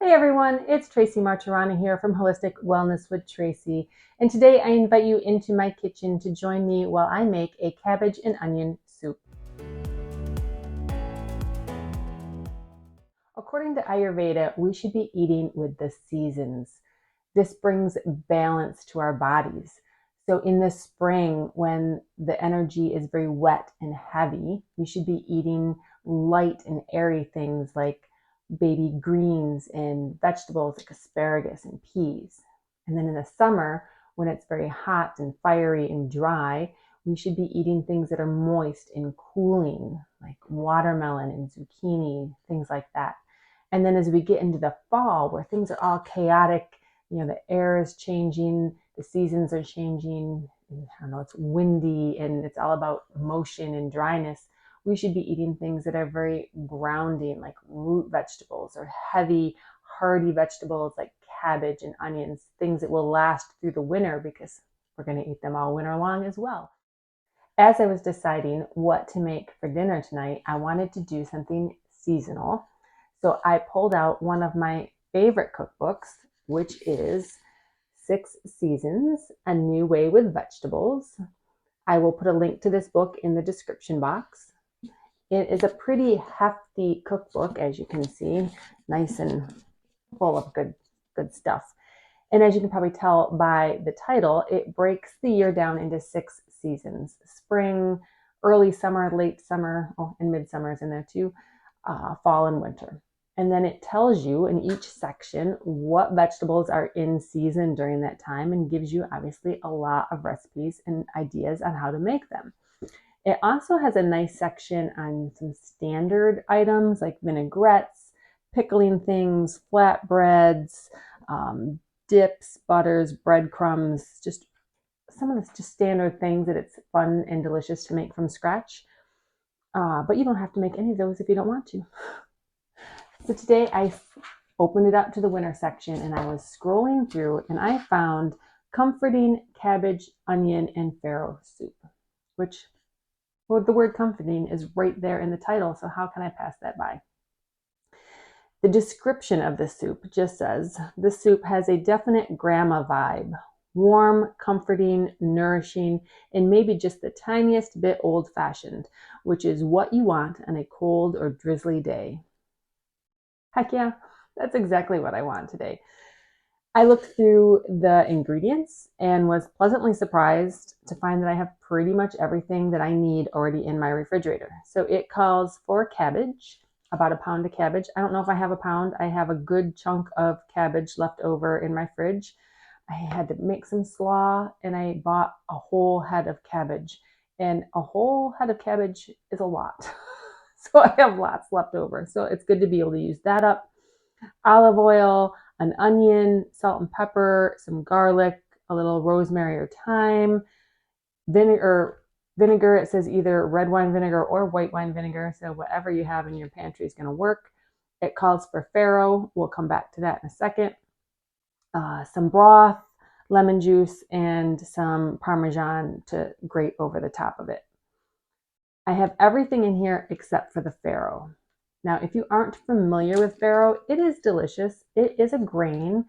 Hey everyone, it's Tracy Martirana here from Holistic Wellness with Tracy, and today I invite you into my kitchen to join me while I make a cabbage and onion soup. According to Ayurveda, we should be eating with the seasons. This brings balance to our bodies. So in the spring, when the energy is very wet and heavy, we should be eating light and airy things like baby greens and vegetables like asparagus and peas. And then in the summer, when it's very hot and fiery and dry, we should be eating things that are moist and cooling, like watermelon and zucchini, things like that. And then as we get into the fall, where things are all chaotic, the air is changing, the seasons are changing, it's windy and it's all about motion and dryness. We should be eating things that are very grounding, like root vegetables or heavy, hearty vegetables like cabbage and onions, things that will last through the winter because we're going to eat them all winter long as well. As I was deciding what to make for dinner tonight, I wanted to do something seasonal. So I pulled out one of my favorite cookbooks, which is 6 Seasons, A New Way with Vegetables. I will put a link to this book in the description box. It is a pretty hefty cookbook, as you can see, nice and full of good stuff. And as you can probably tell by the title, it breaks the year down into 6 seasons: spring, early summer, late summer, and midsummer is in there too, fall and winter. And then it tells you in each section what vegetables are in season during that time and gives you obviously a lot of recipes and ideas on how to make them. It also has a nice section on some standard items like vinaigrettes, pickling things, flatbreads, dips, butters, breadcrumbs, just some of the just standard things that it's fun and delicious to make from scratch. But you don't have to make any of those if you don't want to. So today I opened it up to the winter section and I was scrolling through and I found comforting cabbage, onion, and farro soup, which, well, the word comforting is right there in the title, so how can I pass that by? The description of the soup just says, the soup has a definite grandma vibe, warm, comforting, nourishing, and maybe just the tiniest bit old-fashioned, which is what you want on a cold or drizzly day. Heck yeah, that's exactly what I want today. I looked through the ingredients and was pleasantly surprised to find that I have pretty much everything that I need already in my refrigerator. So it calls for cabbage, about a pound of cabbage. I don't know if I have a pound. I have a good chunk of cabbage left over in my fridge. I had to make some slaw and I bought a whole head of cabbage. And a whole head of cabbage is a lot. So I have lots left over. So it's good to be able to use that up. Olive oil, an onion, salt and pepper, some garlic, a little rosemary or thyme, vinegar. It says either red wine vinegar or white wine vinegar. So whatever you have in your pantry is going to work. It calls for farro. We'll come back to that in a second. Some broth, lemon juice, and some Parmesan to grate over the top of it. I have everything in here except for the farro. Now, if you aren't familiar with farro, it is delicious. It is a grain.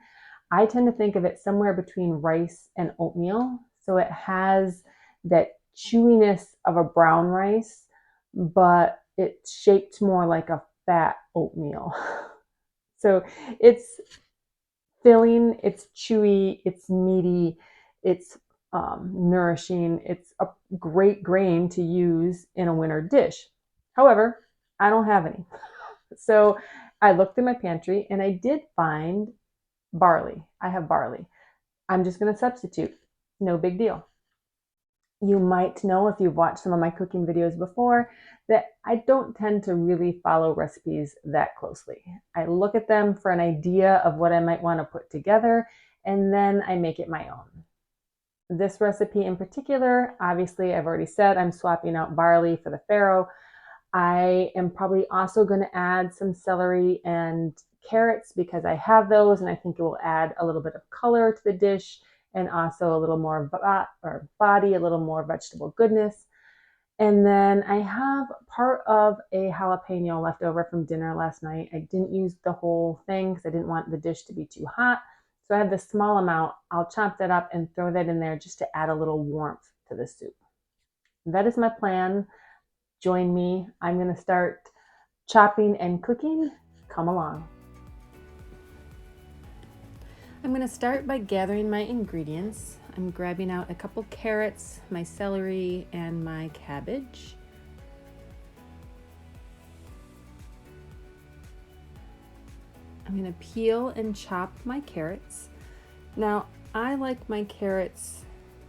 I tend to think of it somewhere between rice and oatmeal. So it has that chewiness of a brown rice, but it's shaped more like a fat oatmeal. So it's filling, it's chewy, it's meaty, it's nourishing. It's a great grain to use in a winter dish. However, I don't have any. So I looked in my pantry and I did find barley. I have barley. I'm just going to substitute. No big deal. You might know if you've watched some of my cooking videos before that I don't tend to really follow recipes that closely. I look at them for an idea of what I might want to put together and then I make it my own. This recipe in particular, obviously I've already said I'm swapping out barley for the farro. I am probably also going to add some celery and carrots because I have those and I think it will add a little bit of color to the dish and also a little more body, a little more vegetable goodness. And then I have part of a jalapeno left over from dinner last night. I didn't use the whole thing because I didn't want the dish to be too hot. So I have this small amount. I'll chop that up and throw that in there just to add a little warmth to the soup. That is my plan. Join me. I'm going to start chopping and cooking. Come along. I'm going to start by gathering my ingredients. I'm grabbing out a couple carrots, my celery, and my cabbage. I'm going to peel and chop my carrots. Now, I like my carrots,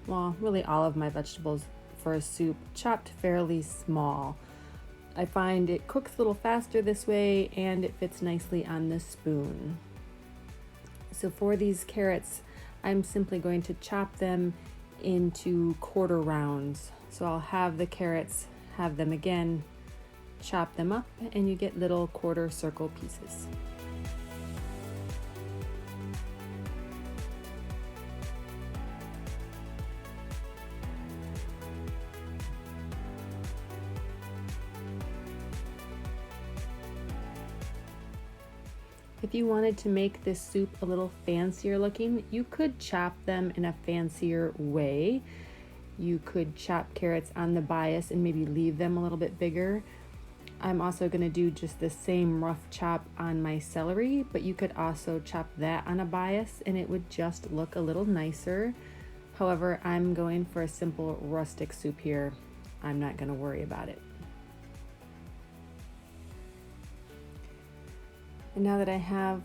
well, really all of my vegetables for a soup, chopped fairly small. I find it cooks a little faster this way and it fits nicely on the spoon. So for these carrots, I'm simply going to chop them into quarter rounds. So I'll have the carrots, have them again, chop them up, and you get little quarter circle pieces. If you wanted to make this soup a little fancier looking, you could chop them in a fancier way. You could chop carrots on the bias and maybe leave them a little bit bigger. I'm also going to do just the same rough chop on my celery, but you could also chop that on a bias and it would just look a little nicer. However, I'm going for a simple rustic soup here. I'm not going to worry about it. And now that I have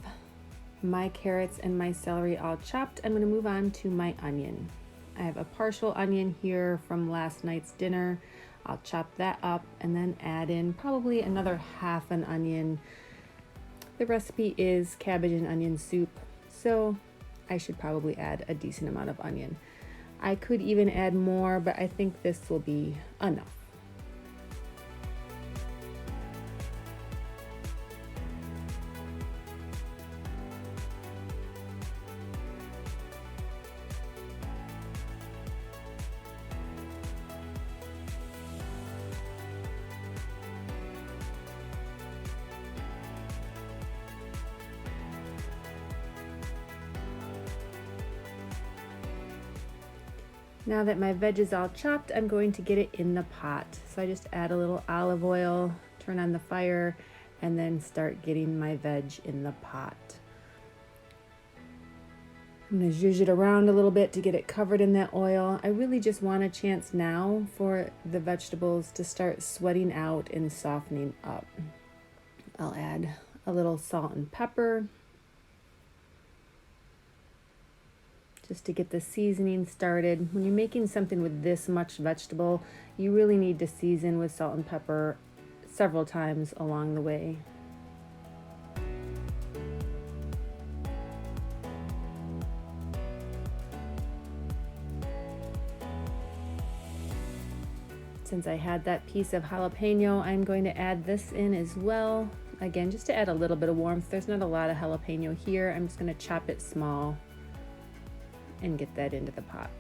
my carrots and my celery all chopped, I'm going to move on to my onion. I have a partial onion here from last night's dinner. I'll chop that up and then add in probably another half an onion. The recipe is cabbage and onion soup, so I should probably add a decent amount of onion. I could even add more, but I think this will be enough. Now that my veg is all chopped, I'm going to get it in the pot. So I just add a little olive oil, turn on the fire, and then start getting my veg in the pot. I'm going to zhuzh it around a little bit to get it covered in that oil. I really just want a chance now for the vegetables to start sweating out and softening up. I'll add a little salt and pepper, just to get the seasoning started. When you're making something with this much vegetable, you really need to season with salt and pepper several times along the way. Since I had that piece of jalapeno, I'm going to add this in as well. Again, just to add a little bit of warmth. There's not a lot of jalapeno here. I'm just going to chop it small and get that into the pot.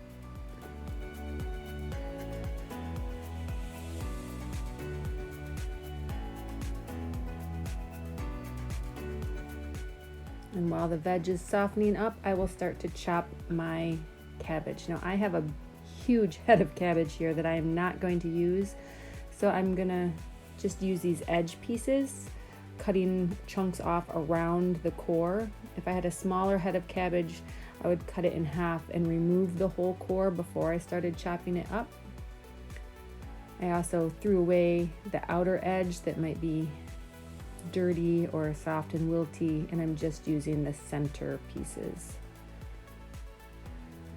And while the veg is softening up, I will start to chop my cabbage. Now I have a huge head of cabbage here that I am not going to use, so I'm gonna just use these edge pieces, cutting chunks off around the core. If I had a smaller head of cabbage, I would cut it in half and remove the whole core before I started chopping it up. I also threw away the outer edge that might be dirty or soft and wilty, and I'm just using the center pieces.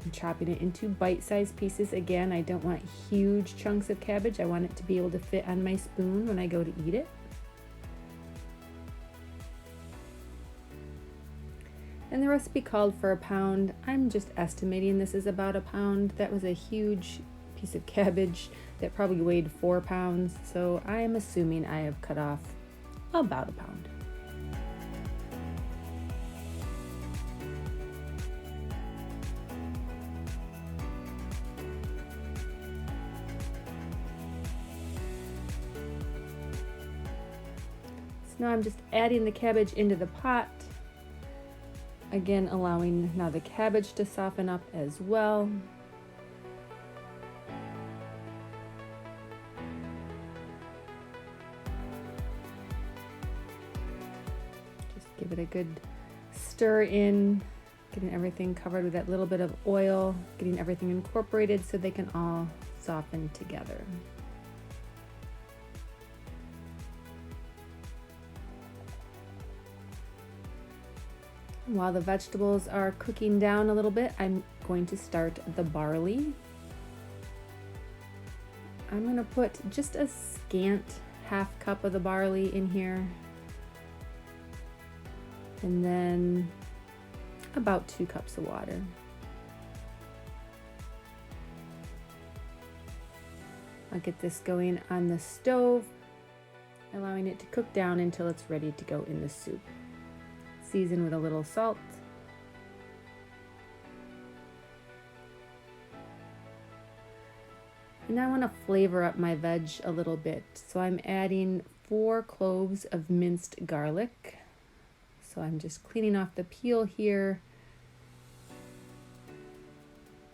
I'm chopping it into bite-sized pieces. Again, I don't want huge chunks of cabbage. I want it to be able to fit on my spoon when I go to eat it. And the recipe called for a pound. I'm just estimating this is about a pound. That was a huge piece of cabbage that probably weighed 4 pounds. So I'm assuming I have cut off about a pound. So now I'm just adding the cabbage into the pot. Again, allowing now the cabbage to soften up as well. Just give it a good stir in, getting everything covered with that little bit of oil, getting everything incorporated so they can all soften together. While the vegetables are cooking down a little bit, I'm going to start the barley. I'm going to put just a scant half cup of the barley in here, and then about 2 cups of water. I'll get this going on the stove, allowing it to cook down until it's ready to go in the soup. Season with a little salt. And I want to flavor up my veg a little bit. So I'm adding 4 cloves of minced garlic. So I'm just cleaning off the peel here.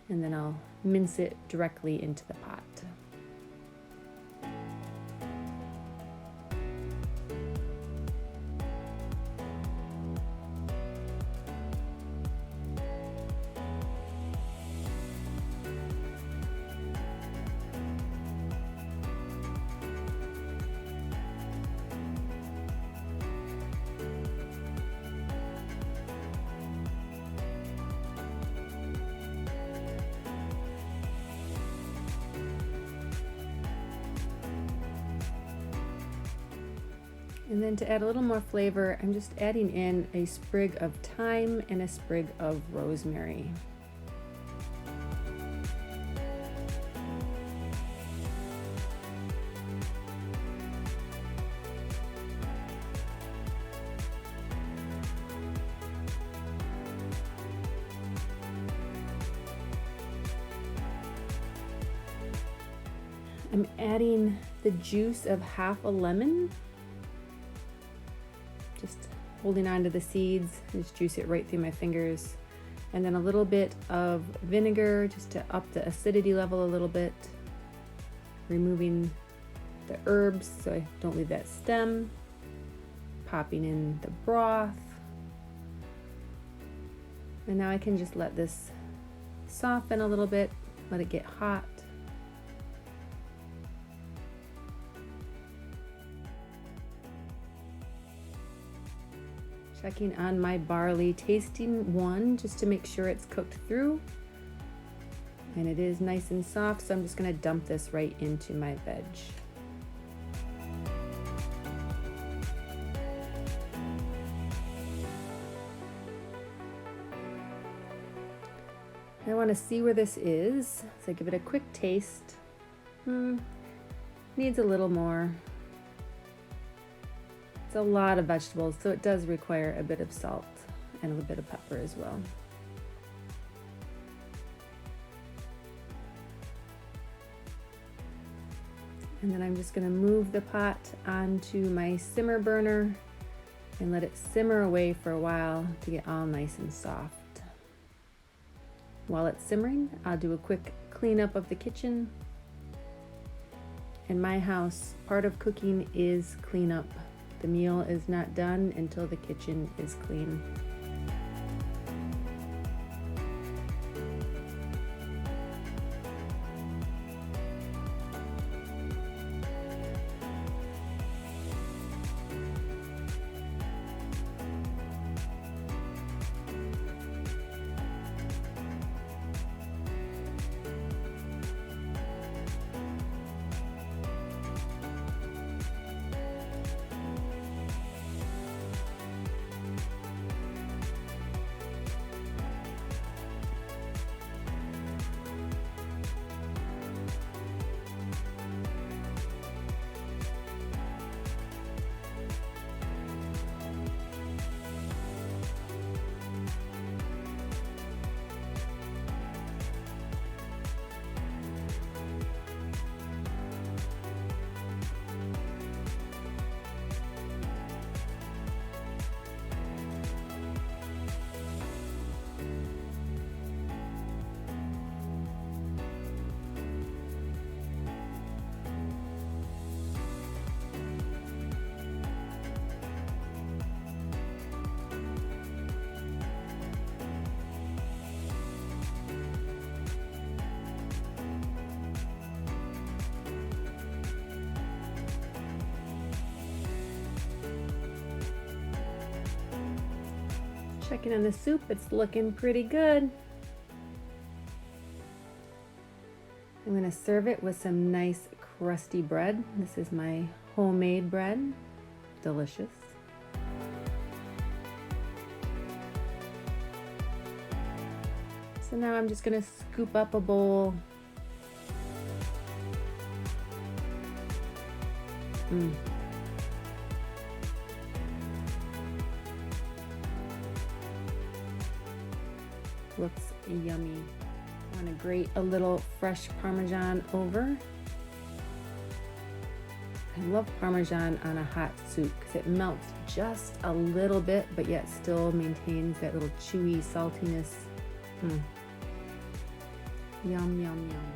And then I'll mince it directly into the pot. And then to add a little more flavor, I'm just adding in a sprig of thyme and a sprig of rosemary. I'm adding the juice of half a lemon. Just holding on to the seeds, just juice it right through my fingers. And then a little bit of vinegar just to up the acidity level a little bit. Removing the herbs so I don't leave that stem. Popping in the broth. And now I can just let this soften a little bit, let it get hot. Checking on my barley, tasting one just to make sure it's cooked through. And it is nice and soft, so I'm just going to dump this right into my veg. I want to see where this is, so I give it a quick taste. Needs a little more. It's a lot of vegetables, so it does require a bit of salt and a bit of pepper as well. And then I'm just going to move the pot onto my simmer burner and let it simmer away for a while to get all nice and soft. While it's simmering, I'll do a quick cleanup of the kitchen. In my house, part of cooking is cleanup. The meal is not done until the kitchen is clean. Checking on the soup, it's looking pretty good. I'm going to serve it with some nice crusty bread. This is my homemade bread. Delicious. So now I'm just going to scoop up a bowl. Looks yummy. I want to grate a little fresh Parmesan over. I love Parmesan on a hot soup because it melts just a little bit, but yet still maintains that little chewy saltiness. Yum, yum, yum.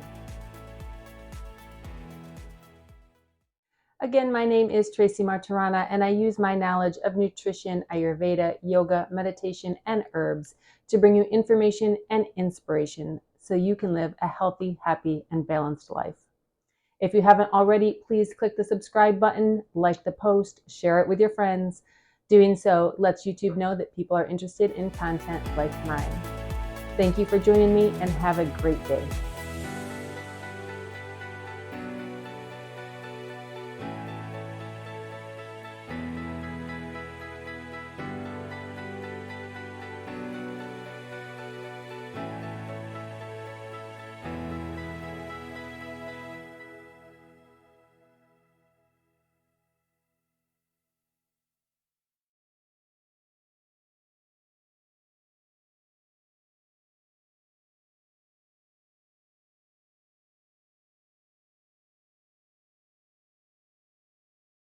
Again, my name is Tracy Martirana, and I use my knowledge of nutrition, Ayurveda, yoga, meditation, and herbs to bring you information and inspiration so you can live a healthy, happy, and balanced life. If you haven't already, please click the subscribe button, like the post, share it with your friends. Doing so lets YouTube know that people are interested in content like mine. Thank you for joining me, and have a great day.